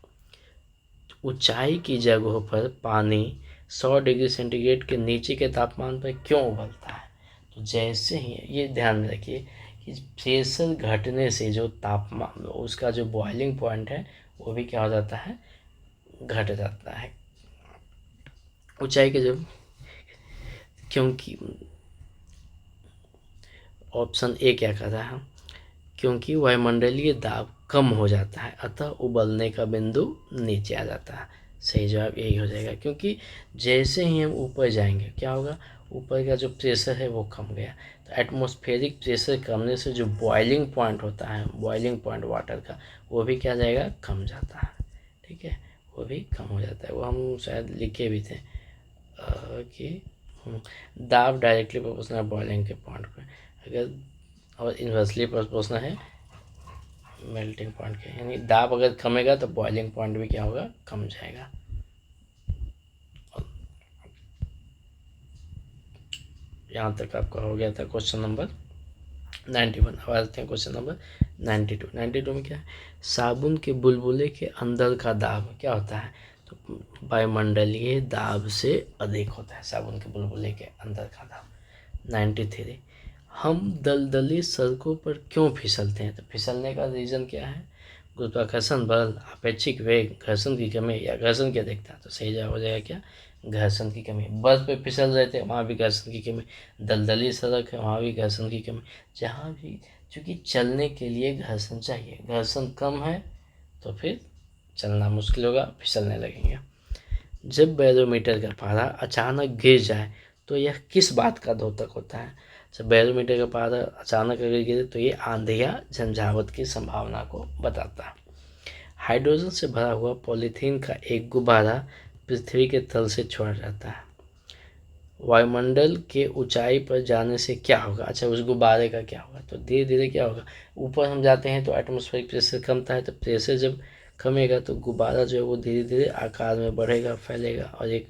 Speaker 1: ऊंचाई की जगहों पर पानी 100 डिग्री सेंटीग्रेड के नीचे के तापमान पर क्यों उबलता है? तो जैसे ही ये ध्यान में रखिए कि प्रेशर घटने से जो तापमान, उसका जो बॉइलिंग पॉइंट है वो भी क्या हो जाता है, घट जाता है ऊंचाई के जब, क्योंकि ऑप्शन ए क्या कहता है, क्योंकि वायुमंडलीय दाब कम हो जाता है अतः उबलने का बिंदु नीचे आ जाता है। सही जवाब यही हो जाएगा, क्योंकि जैसे ही हम ऊपर जाएंगे क्या होगा, ऊपर का जो प्रेशर है वो कम गया, तो एटमॉस्फेरिक प्रेशर कमने से जो बॉइलिंग पॉइंट होता है, बॉइलिंग पॉइंट वाटर का, वो भी क्या जाएगा, कम जाता है। ठीक है, वो भी कम हो जाता है, वो हम शायद लिखे भी थे कि दाब डायरेक्टली प्रोपोर्शनल है बॉइलिंग के पॉइंट पे, अगर और इन्वर्सली प्रोपोर्शनल है मेल्टिंग पॉइंट के, यानी दाब अगर कमेगा तो बॉइलिंग पॉइंट भी क्या होगा, कम जाएगा। यहाँ तक आपका हो गया था क्वेश्चन नंबर 91। अब आते हैं क्वेश्चन नंबर 92 में क्या है, साबुन के बुलबुले के अंदर का दाब क्या होता है? तो वायुमंडलीय दाब से अधिक होता है साबुन के बुलबुले के अंदर का दाब। 93, हम दलदली सड़कों पर क्यों फिसलते हैं? तो फिसलने का रीज़न क्या है, गुरुत्वाकर्षण बल, अपेक्षिक वेग, घर्षण की कमी या घर्षण की अधिकता। तो सही जवाब हो जाएगा क्या, घर्षण की कमी। बस पे फिसल रहे थे वहाँ भी घर्षण की कमी, दलदली सड़क है वहाँ भी घर्षण की कमी, जहाँ भी, क्योंकि चलने के लिए घर्षण चाहिए, घर्षण कम है तो फिर चलना मुश्किल होगा, फिसलने लगेंगे। जब बैरोमीटर का पारा अचानक गिर जाए तो यह किस बात का द्योतक होता है? जब बैरोमीटर का पारा अचानक अगर गिरे तो ये आंधी या झंझावत की संभावना को बताता है। हाइड्रोजन से भरा हुआ पॉलीथीन का एक गुब्बारा पृथ्वी के तल से छोड़ा जाता है, वायुमंडल के ऊंचाई पर जाने से क्या होगा? अच्छा, उस गुब्बारे का क्या होगा? तो धीरे धीरे क्या होगा, ऊपर हम जाते हैं तो एटमॉस्फेरिक प्रेशर कमता है, तो प्रेशर जब कमेगा तो गुब्बारा जो है वो धीरे धीरे आकार में बढ़ेगा, फैलेगा, और एक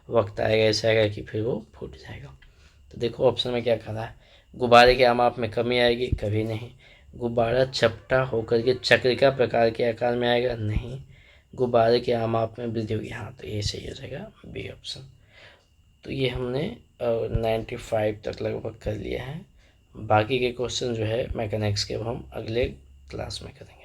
Speaker 1: वक्त आएगा ऐसा आएगा कि फिर वो फूट जाएगा। तो देखो ऑप्शन में क्या कह रहा है, गुब्बारे के आमाप में कमी आएगी, कभी नहीं। गुब्बारा चपटा होकर के चक्रिका प्रकार के आकार में आएगा, नहीं। गुब्बारे के आमाप में वृद्धि होगी, हाँ, तो ये सही हो जाएगा बी ऑप्शन। तो ये हमने 95 तक लगभग कर लिया है, बाकी के क्वेश्चन जो है मैकेनिक्स के हम अगले क्लास में करेंगे।